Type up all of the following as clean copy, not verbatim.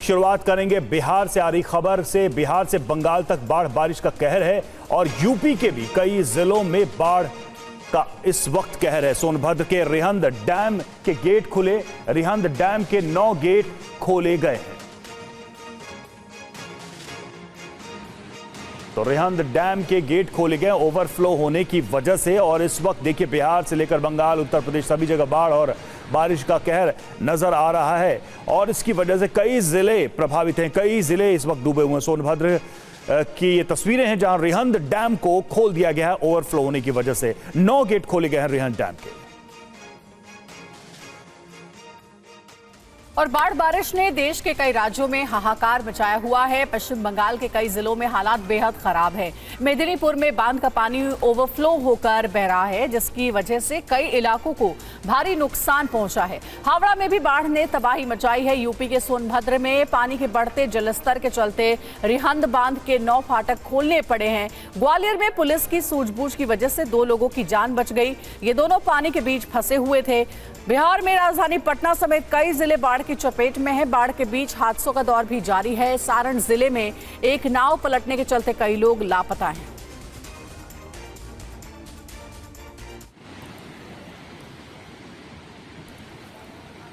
शुरुआत करेंगे बिहार से आ रही खबर से। बिहार से बंगाल तक बाढ़ बारिश का कहर है और यूपी के भी कई जिलों में बाढ़ का इस वक्त कहर है। सोनभद्र के रिहंद डैम के गेट खुले, रिहंद डैम के 9 गेट खोले गए हैं। तो रिहंद डैम के गेट खोले गए ओवरफ्लो होने की वजह से। और इस वक्त देखिए बिहार से लेकर बंगाल, उत्तर प्रदेश सभी जगह बाढ़ और बारिश का कहर नजर आ रहा है और इसकी वजह से कई जिले प्रभावित हैं, कई जिले इस वक्त डूबे हुए हैं। सोनभद्र की ये तस्वीरें हैं जहां रिहंद डैम को खोल दिया गया है ओवरफ्लो होने की वजह से। 9 गेट खोले गए हैं रिहंद डैम के। और बाढ़ बारिश ने देश के कई राज्यों में हाहाकार मचाया हुआ है। पश्चिम बंगाल के कई जिलों में हालात बेहद खराब है। मेदिनीपुर में बांध का पानी ओवरफ्लो होकर बह रहा है, जिसकी वजह से कई इलाकों को भारी नुकसान पहुंचा है। हावड़ा में भी बाढ़ ने तबाही मचाई है। यूपी के सोनभद्र में पानी के बढ़ते जलस्तर के चलते रिहंद बांध के 9 फाटक खोलने पड़े हैं। ग्वालियर में पुलिस की सूझबूझ की वजह से 2 लोगों की जान बच गई। ये दोनों पानी के बीच फंसे हुए थे। बिहार में राजधानी पटना समेत कई जिले बाढ़ की चपेट में है। बाढ़ के बीच हादसों का दौर भी जारी है। सारण जिले में एक नाव पलटने के चलते कई लोग लापता हैं।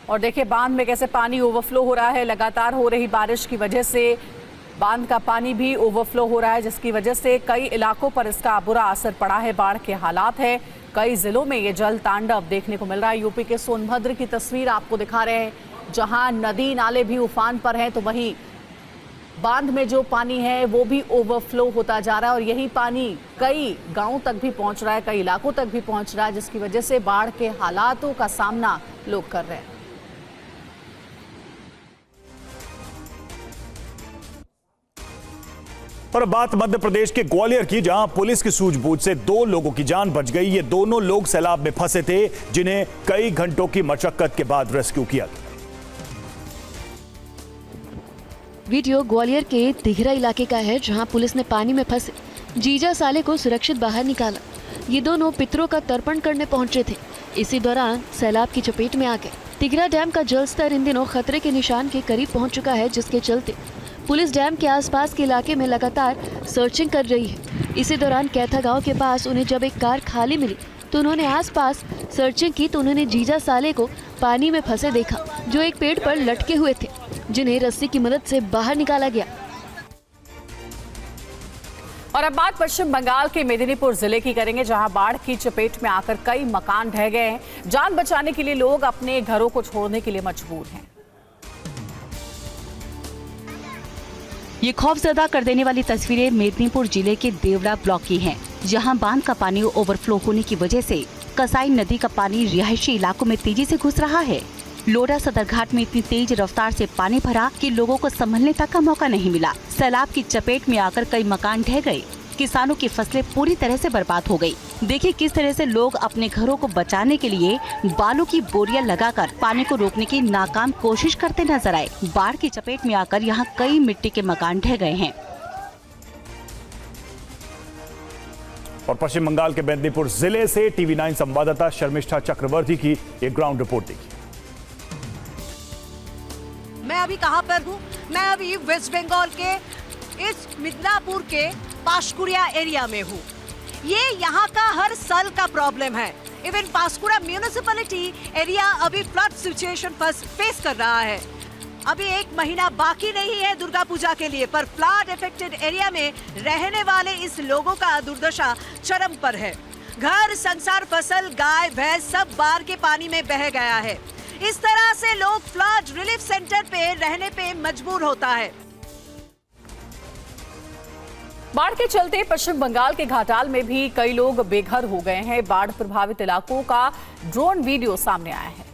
और देखिए बांध में कैसे पानी ओवरफ्लो हो रहा है। लगातार हो रही बारिश की वजह से बांध का पानी भी ओवरफ्लो हो रहा है, जिसकी वजह से कई इलाकों पर इसका बुरा असर पड़ा है। बाढ़ के हालात है, कई जिलों में ये जल तांडव देखने को मिल रहा है। यूपी के सोनभद्र की तस्वीर आपको दिखा रहे हैं, जहां नदी नाले भी उफान पर हैं, तो वहीं बांध में जो पानी है वो भी ओवरफ्लो होता जा रहा है और यही पानी कई गांवों तक भी पहुंच रहा है, कई इलाकों तक भी पहुंच रहा है, जिसकी वजह से बाढ़ के हालातों का सामना लोग कर रहे हैं। और बात मध्य प्रदेश के ग्वालियर की, जहां पुलिस की सूझबूझ से 2 लोगों की जान बच गई। ये दोनों लोग सैलाब में फंसे थे, जिन्हें कई घंटों की मशक्कत के बाद रेस्क्यू किया गया। वीडियो ग्वालियर के तिघरा इलाके का है, जहां पुलिस ने पानी में फंसे जीजा साले को सुरक्षित बाहर निकाला। ये दोनों पितरों का तर्पण करने पहुंचे थे। इसी दौरान सैलाब की चपेट में आ गए। तिघरा डैम का जलस्तर इन दिनों खतरे के निशान के करीब पहुंच चुका है, जिसके चलते पुलिस डैम के आसपास के इलाके में लगातार सर्चिंग कर रही है। इसी दौरान कैथा गांव के पास उन्हें जब एक कार खाली मिली तो उन्होंने आसपास सर्चिंग की तो उन्होंने जीजा साले को पानी में फंसे देखा, जो एक पेड़ पर लटके हुए थे, जिन्हें रस्सी की मदद से बाहर निकाला गया। और अब बात पश्चिम बंगाल के मेदिनीपुर जिले की करेंगे, जहां बाढ़ की चपेट में आकर कई मकान ढह गए हैं। जान बचाने के लिए लोग अपने घरों को छोड़ने के लिए मजबूर हैं। ये खौफजदा कर देने वाली तस्वीरें मेदिनीपुर जिले के देवड़ा ब्लॉक की हैं, जहां बांध का पानी ओवरफ्लो होने की वजह से कसाई नदी का पानी रिहायशी इलाकों में तेजी से घुस रहा है। लोरा सदर घाट में इतनी तेज रफ्तार से पानी भरा कि लोगों को संभलने तक का मौका नहीं मिला। सैलाब की चपेट में आकर कई मकान ढह गए। किसानों की फसलें पूरी तरह से बर्बाद हो गई। देखिए किस तरह से लोग अपने घरों को बचाने के लिए बालू की बोरियां लगाकर पानी को रोकने की नाकाम कोशिश करते नजर आए। बाढ़ की चपेट में आकर यहां कई मिट्टी के मकान ढह गए हैं। और पश्चिम बंगाल के मेदिनीपुर जिले से TV9 संवाददाता शर्मिष्ठा चक्रवर्ती की एक ग्राउंड रिपोर्ट देखी। मैं अभी कहां पर हूं? मैं अभी वेस्ट बंगाल के इस मिदनापुर के पाशकुड़िया एरिया में हूँ। ये यहाँ का हर साल का प्रॉब्लम है। इवन पाशकुड़ा म्यूनिसिपैलिटी एरिया अभी फ्लड सिचुएशन फेस कर रहा है। अभी 1 महीना बाकी नहीं है दुर्गा पूजा के लिए, पर फ्लड इफेक्टेड एरिया में रहने वाले इस लोगों का दुर्दशा चरम पर है। घर, संसार, फसल, गाय, भैंस सब बाढ़ के पानी में बह गया है। इस तरह से लोग फ्लड रिलीफ सेंटर पे रहने पे मजबूर होता है। बाढ़ के चलते पश्चिम बंगाल के घाटाल में भी कई लोग बेघर हो गए हैं। बाढ़ प्रभावित इलाकों का ड्रोन वीडियो सामने आया है।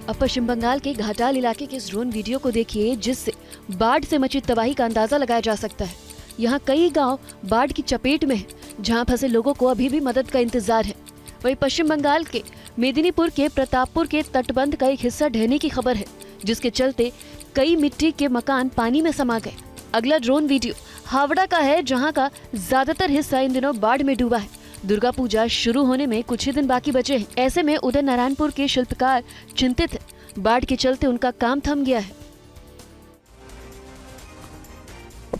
अब पश्चिम बंगाल के घाटाल इलाके के इस ड्रोन वीडियो को देखिए, जिससे बाढ़ से मची तबाही का अंदाजा लगाया जा सकता है। यहाँ कई गांव बाढ़ की चपेट में हैं, जहाँ फंसे लोगों को अभी भी मदद का इंतजार है। वहीं पश्चिम बंगाल के मेदिनीपुर के प्रतापपुर के तटबंध का एक हिस्सा ढहने की खबर है, जिसके चलते कई मिट्टी के मकान पानी में समा गए। अगला ड्रोन वीडियो हावड़ा का है, जहां का ज्यादातर हिस्सा इन दिनों बाढ़ में डूबा है। दुर्गा पूजा शुरू होने में कुछ ही दिन बाकी बचे हैं। ऐसे में उदय नारायणपुर के शिल्पकार चिंतित हैं। बाढ़ के चलते उनका काम थम गया है।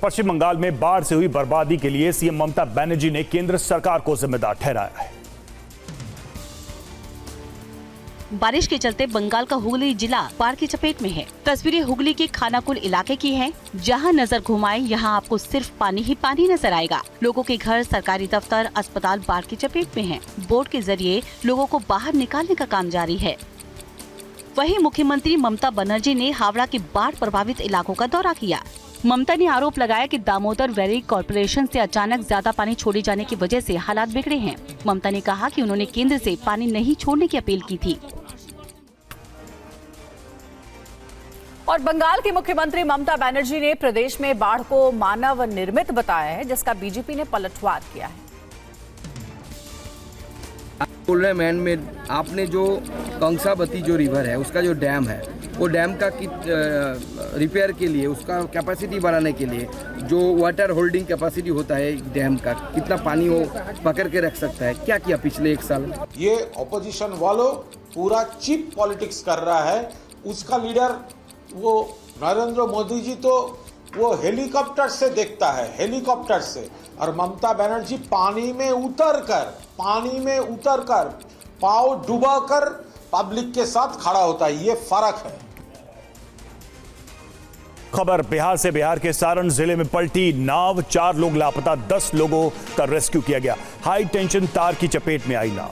पश्चिम बंगाल में बाढ़ से हुई बर्बादी के लिए सीएम ममता बनर्जी ने केंद्र सरकार को जिम्मेदार ठहराया है। बारिश के चलते बंगाल का हुगली जिला बाढ़ की चपेट में है। तस्वीरें हुगली के खानाकुल इलाके की हैं। जहां नजर घुमाएं यहां आपको सिर्फ पानी ही पानी नजर आएगा। लोगों के घर, सरकारी दफ्तर, अस्पताल बाढ़ की चपेट में हैं। बोट के जरिए लोगों को बाहर निकालने का काम जारी है। वहीं मुख्यमंत्री ममता बनर्जी ने हावड़ा के बाढ़ प्रभावित इलाकों का दौरा किया। ममता ने आरोप लगाया कि दामोदर वैली कॉर्पोरेशन से अचानक ज्यादा पानी छोड़े जाने की वजह से हालात बिगड़े हैं। ममता ने कहा कि उन्होंने केंद्र से पानी नहीं छोड़ने की अपील की थी। और बंगाल की मुख्यमंत्री ममता बनर्जी ने प्रदेश में बाढ़ को मानव निर्मित बताया है, जिसका बीजेपी ने पलटवार किया है। बोल रहे मैन में आपने जो कंसाबती जो रिवर है उसका जो डैम है वो डैम का रिपेयर के लिए उसका कैपेसिटी बढ़ाने के लिए जो वाटर होल्डिंग कैपेसिटी होता है डैम का कितना पानी वो पकड़ के रख सकता है, क्या किया पिछले 1 साल? ये ऑपोजिशन वालों पूरा चीप पॉलिटिक्स कर रहा है। उसका लीडर वो नरेंद्र मोदी जी तो वो हेलीकॉप्टर से देखता है, हेलीकॉप्टर से, और ममता बनर्जी पानी में उतरकर पाँव डुबाकर पब्लिक के साथ खड़ा होता है। ये फर्क है। खबर बिहार से। बिहार के सारण जिले में पलटी नाव, 4 लोग लापता, 10 लोगों का रेस्क्यू किया गया। हाई टेंशन तार की चपेट में आई नाव।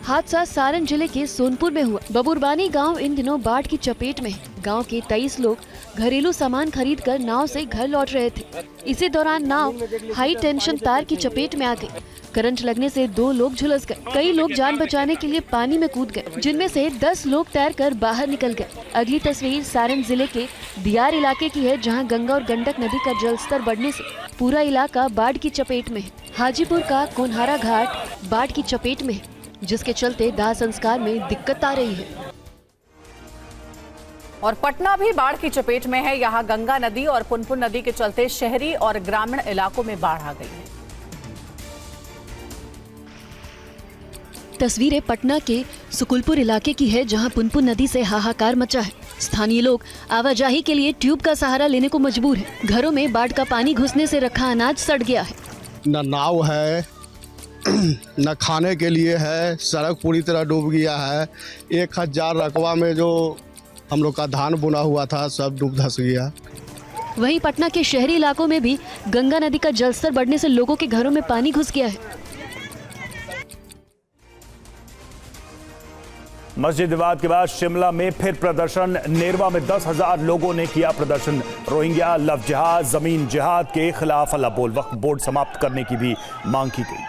हादसा सारण जिले के सोनपुर में हुआ। बबुरबानी गांव इन दिनों बाढ़ की चपेट में है। गांव के 23 लोग घरेलू सामान खरीदकर नाव से घर लौट रहे थे। इसी दौरान नाव हाई टेंशन तार की चपेट में आ गई। करंट लगने से 2 लोग झुलस गए। कई लोग जान बचाने के लिए पानी में कूद गए, जिनमें से 10 लोग तैरकर बाहर निकल गए। अगली तस्वीर सारण जिले के दियार इलाके की है, जहां गंगा और गंडक नदी का जलस्तर बढ़ने से पूरा इलाका बाढ़ की चपेट में है। हाजीपुर का कोनहारा घाट बाढ़ की चपेट में है, जिसके चलते दाह संस्कार में दिक्कत आ रही है। और पटना भी बाढ़ की चपेट में है। यहाँ गंगा नदी और पुनपुन नदी के चलते शहरी और ग्रामीण इलाकों में बाढ़ आ गई है। तस्वीरें पटना के सुकुलपुर इलाके की है, जहां पुनपुन नदी से हाहाकार मचा है। स्थानीय लोग आवाजाही के लिए ट्यूब का सहारा लेने को मजबूर हैं। घरों में बाढ़ का पानी घुसने से रखा अनाज सड़ गया है। न नाव है न खाने के लिए है, सड़क पूरी तरह डूब गया है। 1000 रकबा में जो हम लोग का धान बुना हुआ था सब डूब धस गया। वहीं पटना के शहरी इलाकों में भी गंगा नदी का जलस्तर बढ़ने से लोगों के घरों में पानी घुस गया है। मस्जिद विवाद के बाद शिमला में फिर प्रदर्शन। नेरवा में 10,000 लोगों ने किया प्रदर्शन। रोहिंग्या लव जिहाद, जमीन जिहाद के खिलाफ अल्लाह बोल वक्फ बोर्ड समाप्त करने की भी मांग की गई।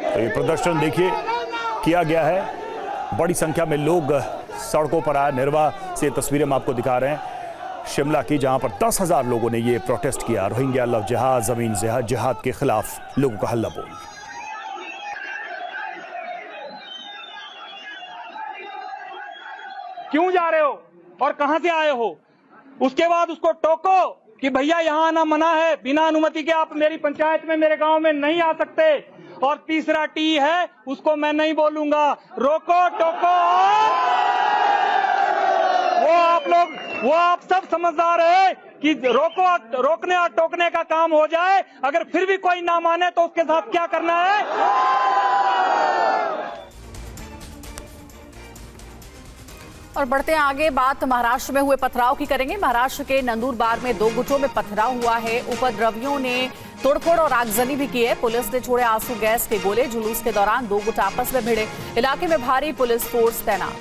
तो ये प्रदर्शन देखिए किया गया है। बड़ी संख्या में लोग सड़कों पर आए। निर्वा से तस्वीरें हम आपको दिखा रहे हैं शिमला की, जहां पर 10,000 लोगों ने ये प्रोटेस्ट किया। रोहिंग्या लव जिहाद, जमीन जिहाद के खिलाफ लोगों का हल्ला बोल। क्यों जा रहे हो और कहां से आए हो? उसके बाद उसको टोको कि भैया यहाँ आना मना है, बिना अनुमति के आप मेरी पंचायत में, मेरे गांव में नहीं आ सकते। और तीसरा टी है, उसको मैं नहीं बोलूंगा। रोको टोको, वो आप सब समझदार है कि रोकने और टोकने का काम हो जाए। अगर फिर भी कोई ना माने तो उसके साथ क्या करना है। और बढ़ते हैं आगे, बात महाराष्ट्र में हुए पथराव की करेंगे। महाराष्ट्र के नंदुरबार में 2 गुटों में पथराव हुआ है। उपद्रवियों ने तोड़फोड़ और आगजनी भी की है। पुलिस ने छोड़े आंसू गैस के गोले। जुलूस के दौरान 2 गुट आपस में भिड़े। इलाके में भारी पुलिस फोर्स तैनात।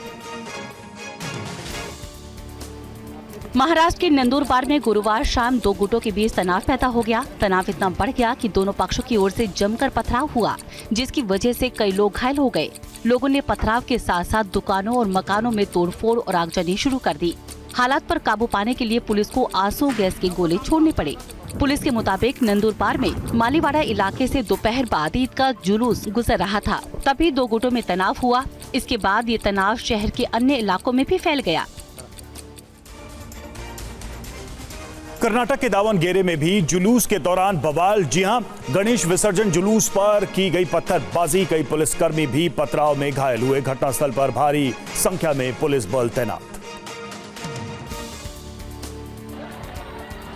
महाराष्ट्र के नंदुरबार में गुरुवार शाम 2 गुटों के बीच तनाव पैदा हो गया। तनाव इतना बढ़ गया कि दोनों पक्षों की ओर से जमकर पथराव हुआ, जिसकी वजह से कई लोग घायल हो गए। लोगों ने पथराव के साथ साथ दुकानों और मकानों में तोड़फोड़ और आगजनी शुरू कर दी। हालात पर काबू पाने के लिए पुलिस को आंसू गैस के गोले छोड़ने पड़े। पुलिस के मुताबिक नंदुरबार में मालीवाड़ा इलाके से दोपहर बाद ईद का जुलूस गुजर रहा था, तभी दो गुटों में तनाव हुआ। इसके बाद ये तनाव शहर के अन्य इलाकों में भी फैल गया। कर्नाटक के दावणगेरे में भी जुलूस के दौरान बवाल। जी हां, गणेश विसर्जन जुलूस पर की गई पत्थरबाजी, कई पुलिसकर्मी भी पथराव में घायल हुए। घटनास्थल पर भारी संख्या में पुलिस बल तैनात।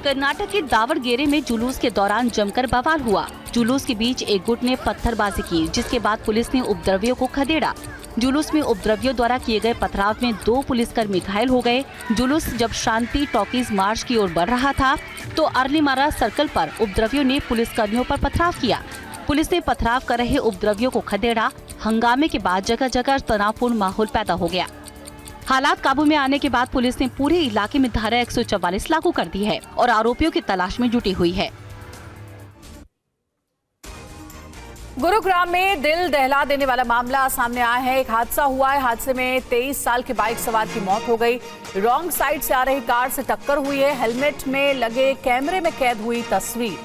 कर्नाटक के दावणगेरे में जुलूस के दौरान जमकर बवाल हुआ। जुलूस के बीच एक गुट ने पत्थरबाजी की, जिसके बाद पुलिस ने उपद्रवियों को खदेड़ा। जुलूस में उपद्रवियों द्वारा किए गए पथराव में 2 पुलिसकर्मी घायल हो गए। जुलूस जब शांति टॉकीज मार्च की ओर बढ़ रहा था तो अर्लीमारा सर्कल पर उपद्रवियों ने पुलिसकर्मियों पर पथराव किया। पुलिस ने पथराव कर रहे उपद्रवियों को खदेड़ा। हंगामे के बाद जगह जगह तनावपूर्ण माहौल पैदा हो गया। हालात काबू में आने के बाद पुलिस ने पूरे इलाके में धारा 144 लागू कर दी है और आरोपियों की तलाश में जुटी हुई है। गुरुग्राम में दिल दहला देने वाला मामला सामने आया है। एक हादसा हुआ है। हादसे में 23 साल के बाइक सवार की मौत हो गई। रॉन्ग साइड से आ रही कार से टक्कर हुई है। हेलमेट में लगे कैमरे में कैद हुई तस्वीर।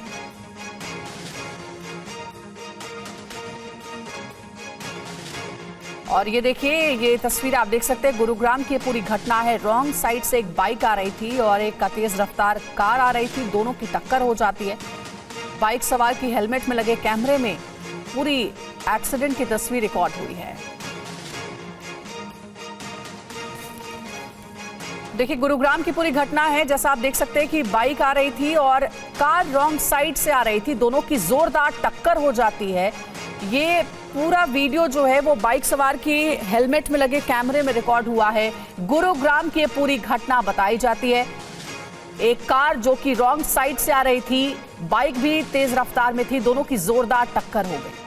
और ये देखिए, ये तस्वीर आप देख सकते हैं। गुरुग्राम की पूरी घटना है। रॉन्ग साइड से एक बाइक आ रही थी और एक तेज रफ्तार कार आ रही थी। दोनों की टक्कर हो जाती है। बाइक सवार की हेलमेट में लगे कैमरे में पूरी एक्सीडेंट की तस्वीर रिकॉर्ड हुई है। देखिए, गुरुग्राम की पूरी घटना है। जैसा आप देख सकते हैं कि बाइक आ रही थी और कार रॉन्ग साइड से आ रही थी। दोनों की जोरदार टक्कर हो जाती है। ये पूरा वीडियो जो है वो बाइक सवार की हेलमेट में लगे कैमरे में रिकॉर्ड हुआ है। गुरुग्राम की पूरी घटना बताई जाती है। एक कार जो कि रॉन्ग साइड से आ रही थी, बाइक भी तेज रफ्तार में थी। दोनों की जोरदार टक्कर हो गई।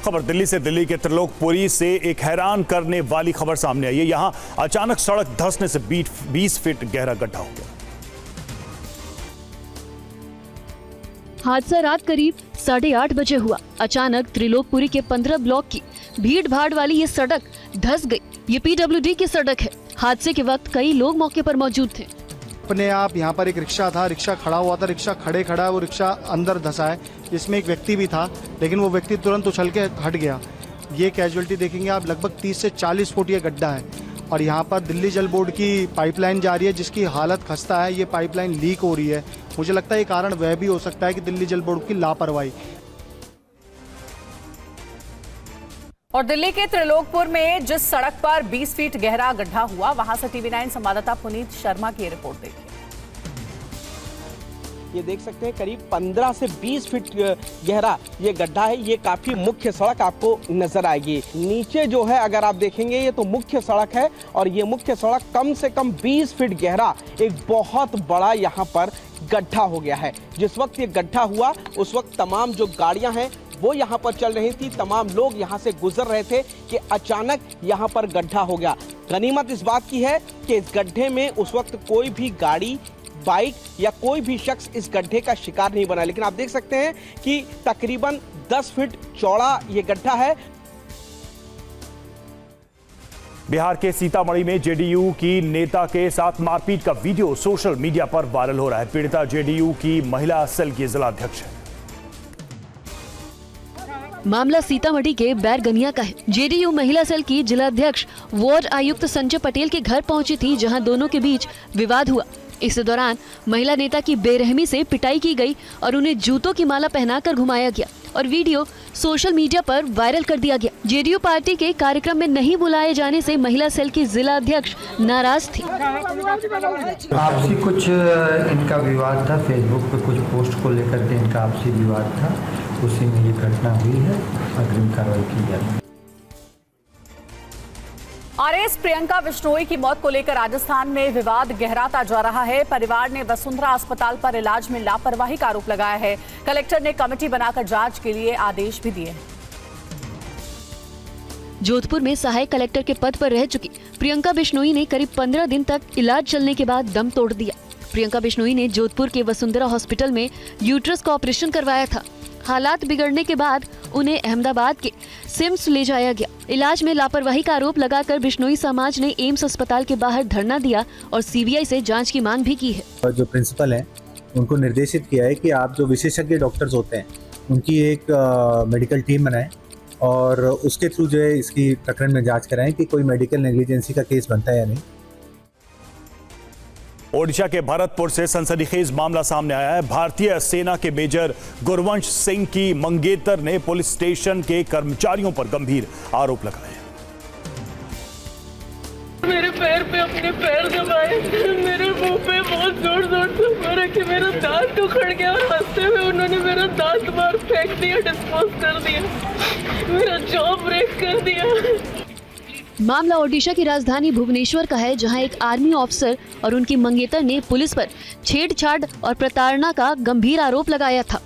खबर दिल्ली से। दिल्ली के त्रिलोकपुरी से एक हैरान करने वाली खबर सामने आई है। यहां अचानक सड़क धंसने से 20 फीट गहरा गड्ढा हो गया। हादसा रात करीब 8:30 बजे हुआ। अचानक त्रिलोकपुरी के 15 ब्लॉक की भीड़ भाड़ वाली ये सड़क धंस गई। ये PWD की सड़क है। हादसे के वक्त कई लोग मौके पर मौजूद थे। अपने आप यहाँ पर एक रिक्शा था, रिक्शा खड़ा हुआ था, रिक्शा खड़ा वो रिक्शा अंदर धंसा है, जिसमें एक व्यक्ति भी था, लेकिन वो व्यक्ति तुरंत उछल के हट गया। ये कैजुअलिटी देखेंगे आप, लगभग 30 से 40 फुट ये गड्ढा है और यहाँ पर दिल्ली जल बोर्ड की पाइपलाइन जा रही है, जिसकी हालत खस्ता है। ये पाइपलाइन लीक हो रही है। मुझे लगता है ये कारण वह भी हो सकता है कि दिल्ली जल बोर्ड की लापरवाही। और दिल्ली के त्रिलोकपुर में जिस सड़क पर 20 फीट गहरा गड्ढा हुआ, वहां से TV9 संवाददाता पुनीत शर्मा की रिपोर्ट देखिए। ये देख सकते हैं करीब 15 से 20 फीट गहरा ये गड्ढा है। ये काफी मुख्य सड़क आपको नजर आएगी। नीचे जो है अगर आप देखेंगे ये तो मुख्य सड़क है और ये मुख्य सड़क कम से कम 20 फीट गहरा एक बहुत बड़ा यहाँ पर गड्ढा हो गया है। जिस वक्त ये गड्ढा हुआ उस वक्त तमाम जो गाड़ियां हैं वो यहाँ पर चल रही थी, तमाम लोग यहाँ से गुजर रहे थे कि अचानक यहाँ पर गड्ढा हो गया। गनीमत इस बात की है कि इस गड्ढे में उस वक्त कोई भी गाड़ी, बाइक या कोई भी शख्स इस गड्ढे का शिकार नहीं बना। लेकिन आप देख सकते हैं कि तकरीबन 10 फीट चौड़ा ये गड्ढा है। बिहार के सीतामढ़ी में JDU की नेता के साथ मारपीट का वीडियो सोशल मीडिया पर वायरल हो रहा है। पीड़िता JDU की महिला सेल की जिलाध्यक्ष है। मामला सीतामढ़ी के बैरगनिया का है। JDU महिला सेल की जिलाध्यक्ष वार्ड आयुक्त संजय पटेल के घर पहुंची थी, जहां दोनों के बीच विवाद हुआ। इस दौरान महिला नेता की बेरहमी से पिटाई की गई और उन्हें जूतों की माला पहनाकर घुमाया गया और वीडियो सोशल मीडिया पर वायरल कर दिया गया। JDU पार्टी के कार्यक्रम में नहीं बुलाए जाने से महिला सेल की जिला अध्यक्ष नाराज थी। आपसी कुछ इनका विवाद था, फेसबुक पे कुछ पोस्ट को लेकर के इनका आपसी विवाद था, उसी में ये घटना हुई है। अग्रिम कार्रवाई की जाएगी। आरएस प्रियंका बिश्नोई की मौत को लेकर राजस्थान में विवाद गहराता जा रहा है। परिवार ने वसुंधरा अस्पताल पर इलाज में लापरवाही का आरोप लगाया है। कलेक्टर ने कमेटी बनाकर जांच के लिए आदेश भी दिए हैं। जोधपुर में सहायक कलेक्टर के पद पर रह चुकी प्रियंका बिश्नोई ने करीब 15 दिन तक इलाज चलने के बाद दम तोड़ दिया। प्रियंका बिश्नोई ने जोधपुर के वसुंधरा हॉस्पिटल में यूट्रस का ऑपरेशन करवाया था। हालात बिगड़ने के बाद उन्हें अहमदाबाद के सिम्स ले जाया गया। इलाज में लापरवाही का आरोप लगाकर बिश्नोई समाज ने एम्स अस्पताल के बाहर धरना दिया और सीबीआई से जांच की मांग भी की है। जो प्रिंसिपल हैं उनको निर्देशित किया है कि आप जो विशेषज्ञ डॉक्टर्स होते हैं उनकी एक मेडिकल टीम बनाएं और उसके थ्रू जो है इसकी प्रकरण में जांच कराएं कि कोई मेडिकल नेग्लिजेंसी का केस बनता है या नहीं। ओडिशा के भरतपुर से सनसनीखेज मामला सामने आया है। भारतीय सेना के मेजर गुरवंश सिंह की मंगेतर ने पुलिस स्टेशन के कर्मचारियों पर गंभीर आरोप लगाए। मेरे पैर पे अपने पैर दबाए, मेरे मुंह पे बहुत जोर जोर से मारा कि मेरा दांत उखड़ गया और हंसते हुए उन्होंने मेरा दांत मार फेंक दिया, डिस्पोज कर दिया, मेरा जॉ ब्रेक कर दिया। मामला ओडिशा की राजधानी भुवनेश्वर का है, जहां एक आर्मी ऑफिसर और उनकी मंगेतर ने पुलिस पर छेड़छाड़ और प्रताड़ना का गंभीर आरोप लगाया था।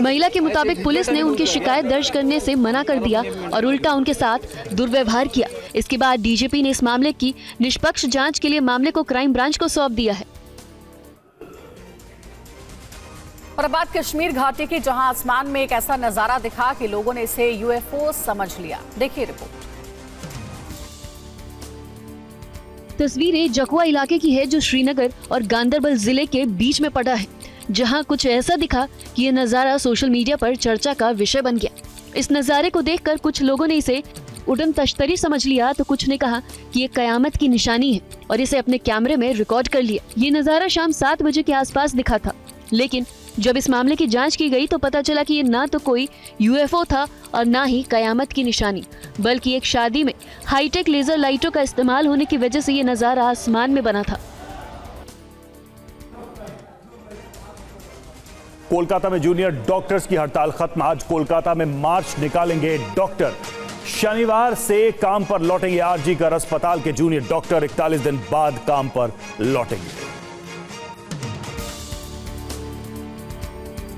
महिला के मुताबिक पुलिस ने उनकी शिकायत दर्ज करने से मना कर दिया और उल्टा उनके साथ दुर्व्यवहार किया। इसके बाद डीजीपी ने इस मामले की निष्पक्ष जांच के लिए मामले को क्राइम ब्रांच को सौंप दिया है। और अब बात कश्मीर घाटी की, जहां आसमान में एक ऐसा नजारा दिखा कि लोगों ने इसे यूएफओ समझ लिया। देखिए रिपोर्ट। तस्वीरें जकुआ इलाके की है, जो श्रीनगर और गांदरबल जिले के बीच में पड़ा है, जहां कुछ ऐसा दिखा कि ये नजारा सोशल मीडिया पर चर्चा का विषय बन गया। इस नजारे को देखकर कुछ लोगों ने इसे उड़न तश्तरी समझ लिया, तो कुछ ने कहा कि ये कयामत की निशानी है और इसे अपने कैमरे में रिकॉर्ड कर लिया। ये नजारा शाम 7 बजे के आसपास दिखा था, लेकिन जब इस मामले की जांच की गई तो पता चला कि ये ना तो कोई यूएफओ था और ना ही कयामत की निशानी, बल्कि एक शादी में हाईटेक लेजर लाइटों का इस्तेमाल होने की वजह से ये नजारा आसमान में बना था। कोलकाता में जूनियर डॉक्टर्स की हड़ताल खत्म। आज कोलकाता में मार्च निकालेंगे डॉक्टर। शनिवार से काम पर लौटेंगे आरजी कर अस्पताल के जूनियर डॉक्टर। 41 दिन बाद काम पर लौटेंगे।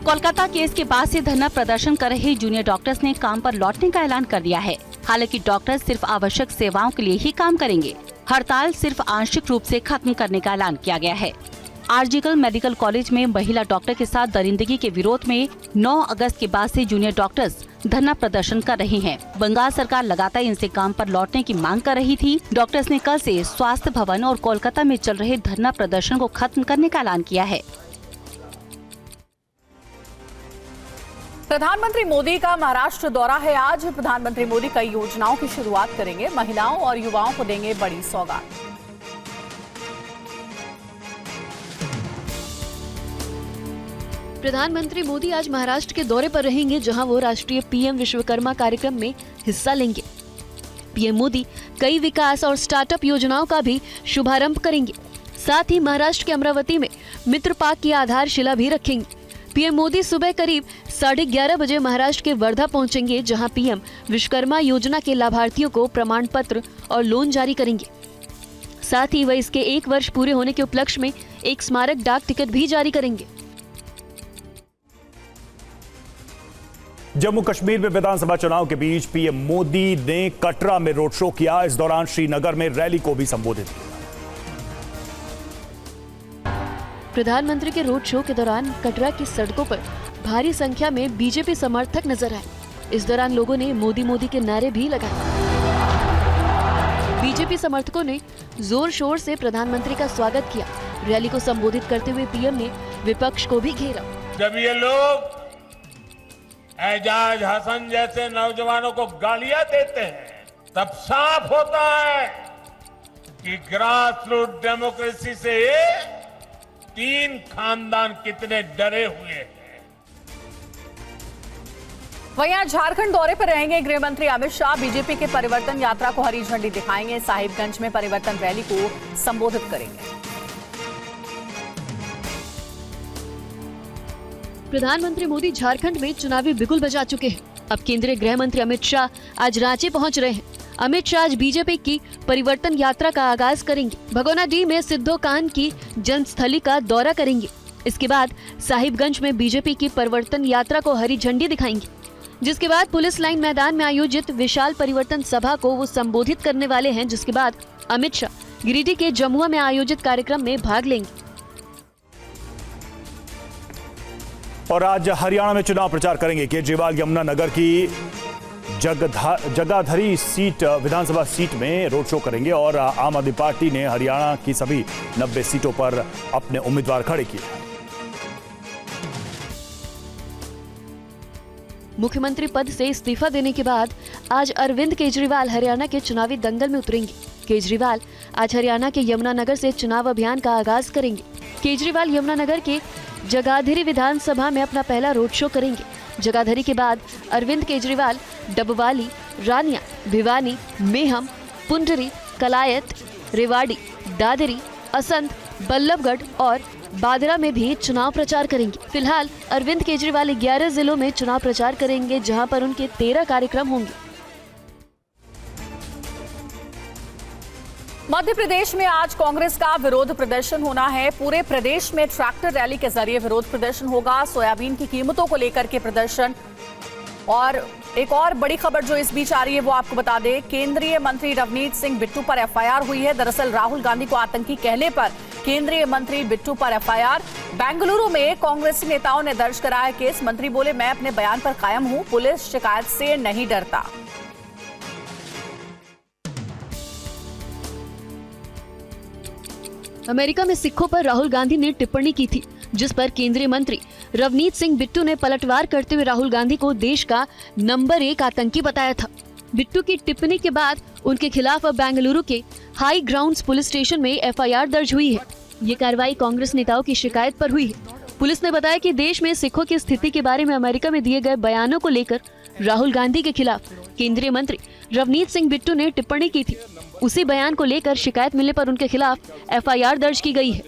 कोलकाता केस के बाद से धरना प्रदर्शन कर रहे जूनियर डॉक्टर्स ने काम पर लौटने का ऐलान कर दिया है। हालांकि डॉक्टर सिर्फ आवश्यक सेवाओं के लिए ही काम करेंगे। हड़ताल सिर्फ आंशिक रूप से खत्म करने का ऐलान किया गया है। आरजीकर मेडिकल कॉलेज में महिला डॉक्टर के साथ दरिंदगी के विरोध में 9 अगस्त के बाद से जूनियर डॉक्टर्स धरना प्रदर्शन कर रहे हैं। बंगाल सरकार लगातार इनसे काम पर लौटने की मांग कर रही थी। डॉक्टर्स ने कल से स्वास्थ्य भवन और कोलकाता में चल रहे धरना प्रदर्शन को खत्म करने का ऐलान किया है। प्रधानमंत्री मोदी का महाराष्ट्र दौरा है आज। प्रधानमंत्री मोदी कई योजनाओं की शुरुआत करेंगे। महिलाओं और युवाओं को देंगे बड़ी सौगात। प्रधानमंत्री मोदी आज महाराष्ट्र के दौरे पर रहेंगे, जहां वो राष्ट्रीय पीएम विश्वकर्मा कार्यक्रम में हिस्सा लेंगे। पीएम मोदी कई विकास और स्टार्टअप योजनाओं का भी शुभारंभ करेंगे। साथ ही महाराष्ट्र के अमरावती में मित्र पार्क की आधारशिला भी रखेंगे। पीएम मोदी सुबह करीब 11:30 बजे महाराष्ट्र के वर्धा पहुंचेंगे, जहां पीएम विश्वकर्मा योजना के लाभार्थियों को प्रमाण पत्र और लोन जारी करेंगे। साथ ही वह इसके 1 वर्ष पूरे होने के उपलक्ष्य में एक स्मारक डाक टिकट भी जारी करेंगे। जम्मू कश्मीर में विधानसभा चुनाव के बीच पीएम मोदी ने कटरा में रोड शो किया। इस दौरान श्रीनगर में रैली को भी संबोधित किया। प्रधानमंत्री के रोड शो के दौरान कटरा की सड़कों पर भारी संख्या में बीजेपी समर्थक नजर आए। इस दौरान लोगों ने मोदी मोदी के नारे भी लगाए। बीजेपी समर्थकों ने जोर शोर से प्रधानमंत्री का स्वागत किया। रैली को संबोधित करते हुए पीएम ने विपक्ष को भी घेरा। जब ये लोग एजाज हसन जैसे नौजवानों को गालियां देते हैं, तब साफ होता है कि ग्रास रूट डेमोक्रेसी से 3 खानदान कितने डरे हुए हैं। वहीं आज झारखंड दौरे पर रहेंगे गृह मंत्री अमित शाह। बीजेपी के परिवर्तन यात्रा को हरी झंडी दिखाएंगे। साहिबगंज में परिवर्तन रैली को संबोधित करेंगे। प्रधानमंत्री मोदी झारखंड में चुनावी बिगुल बजा चुके हैं। अब केंद्रीय गृह मंत्री अमित शाह आज रांची पहुंच रहे हैं। अमित शाह आज बीजेपी की परिवर्तन यात्रा का आगाज करेंगे। भगोनाडीह में सिद्धो कान्ह की जन्मस्थली का दौरा करेंगे। इसके बाद साहिबगंज में बीजेपी की परिवर्तन यात्रा को हरी झंडी दिखाएंगे, जिसके बाद पुलिस लाइन मैदान में आयोजित विशाल परिवर्तन सभा को वो संबोधित करने वाले हैं। जिसके बाद अमित शाह गिरिडीह के जमुआ में आयोजित कार्यक्रम में भाग लेंगे। और आज हरियाणा में चुनाव प्रचार करेंगे केजरीवाल। यमुनानगर की जगाधरी सीट विधानसभा सीट में रोड शो करेंगे और आम आदमी पार्टी ने हरियाणा की सभी 90 सीटों पर अपने उम्मीदवार खड़े किए। मुख्यमंत्री पद से इस्तीफा देने के बाद आज अरविंद केजरीवाल हरियाणा के चुनावी दंगल में उतरेंगे। केजरीवाल आज हरियाणा के यमुनानगर से चुनाव अभियान का आगाज करेंगे। केजरीवाल यमुनानगर के जगाधरी विधानसभा में अपना पहला रोड शो करेंगे। जगाधरी के बाद अरविंद केजरीवाल डबवाली, रानिया, भिवानी, मेहम, पुंडरी, कलायत, रेवाड़ी, दादरी, असंध, बल्लभगढ़ और बादरा में भी चुनाव प्रचार करेंगे। फिलहाल अरविंद केजरीवाल 11 जिलों में चुनाव प्रचार करेंगे, जहां पर उनके 13 कार्यक्रम होंगे। मध्य प्रदेश में आज कांग्रेस का विरोध प्रदर्शन होना है। पूरे प्रदेश में ट्रैक्टर रैली के जरिए विरोध प्रदर्शन होगा। सोयाबीन की कीमतों को लेकर के प्रदर्शन। और एक और बड़ी खबर जो इस बीच आ रही है वो आपको बता दें, केंद्रीय मंत्री रवनीत सिंह बिट्टू पर एफआईआर हुई है। दरअसल राहुल गांधी को आतंकी कहने पर केंद्रीय मंत्री बिट्टू पर एफआईआर। बेंगलुरु में कांग्रेसी नेताओं ने दर्ज कराया केस। मंत्री बोले, मैं अपने बयान पर कायम हूं, पुलिस शिकायत से नहीं डरता। अमेरिका में सिखों पर राहुल गांधी ने टिप्पणी की थी, जिस पर केंद्रीय मंत्री रवनीत सिंह बिट्टू ने पलटवार करते हुए राहुल गांधी को देश का नंबर 1 आतंकी बताया था। बिट्टू की टिप्पणी के बाद उनके खिलाफ अब बेंगलुरु के हाई ग्राउंड्स पुलिस स्टेशन में एफआईआर दर्ज हुई है। ये कार्रवाई कांग्रेस नेताओं की शिकायत पर हुई है। पुलिस ने बताया कि देश में सिखों की स्थिति के बारे में अमेरिका में दिए गए बयानों को लेकर राहुल गांधी के खिलाफ केंद्रीय मंत्री रवनीत सिंह बिट्टू ने टिप्पणी की थी। उसी बयान को लेकर शिकायत मिलने पर उनके खिलाफ एफआईआर दर्ज की गई है।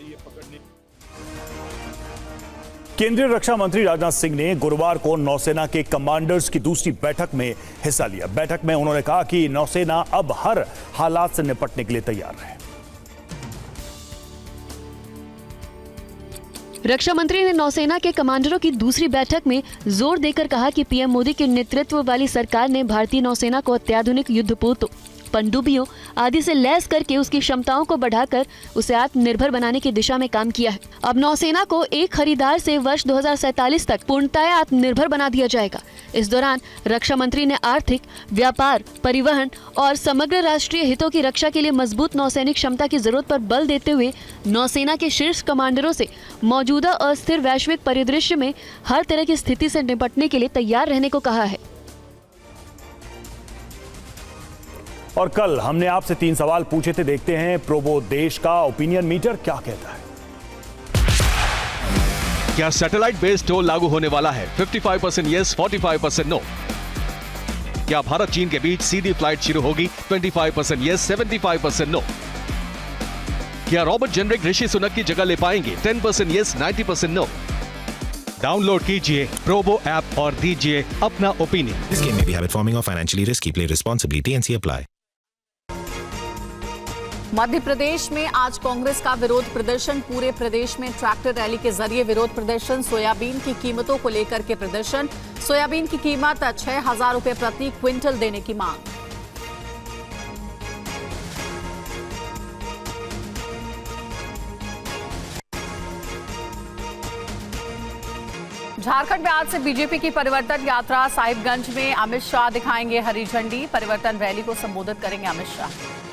केंद्रीय रक्षा मंत्री राजनाथ सिंह ने गुरुवार को नौसेना के कमांडर्स की दूसरी बैठक में हिस्सा लिया। बैठक में उन्होंने कहा कि नौसेना अब हर हालात से निपटने के लिए तैयार है। रक्षा मंत्री ने नौसेना के कमांडरों की दूसरी बैठक में जोर देकर कहा कि पीएम मोदी के नेतृत्व वाली सरकार ने भारतीय नौसेना को अत्याधुनिक युद्धपोतों, पनडुब्बियों आदि से लैस करके उसकी क्षमताओं को बढ़ाकर उसे आत्मनिर्भर बनाने की दिशा में काम किया है। अब नौसेना को एक खरीदार से वर्ष 2047 तक पूर्णतः आत्मनिर्भर बना दिया जाएगा। इस दौरान रक्षा मंत्री ने आर्थिक, व्यापार, परिवहन और समग्र राष्ट्रीय हितों की रक्षा के लिए मजबूत नौसैनिक क्षमता की जरूरत पर बल देते हुए नौसेना के शीर्ष कमांडरों से मौजूदा अस्थिर वैश्विक परिदृश्य में हर तरह की स्थिति से निपटने के लिए तैयार रहने को कहा है। और कल हमने आपसे 3 सवाल पूछे थे, देखते हैं प्रोबो देश का ओपिनियन मीटर क्या कहता है। क्या सैटेलाइट बेस्ड टोल लागू होने वाला है? 55% यस, 45% नो। क्या भारत चीन के बीच सीधी फ्लाइट शुरू होगी? 25% यस, 75% नो। क्या रॉबर्ट जेनरिक ऋषि सुनक की जगह ले पाएंगे? 10% यस, 90% नो। डाउनलोड कीजिए प्रोबो ऐप और दीजिए अपना opinion. This game may be habit forming or financially risky. Play responsibly. TNC apply. Madhya Pradesh में आज कांग्रेस का विरोध प्रदर्शन। पूरे प्रदेश में ट्रैक्टर रैली के जरिए विरोध प्रदर्शन। सोयाबीन की कीमतों को लेकर के प्रदर्शन। सोयाबीन की कीमत 6,000 रुपए प्रति क्विंटल देने की मांग। झारखंड में आज से बीजेपी की परिवर्तन यात्रा। साहिबगंज में अमित शाह दिखाएंगे हरी झंडी। परिवर्तन रैली को संबोधित करेंगे अमित शाह।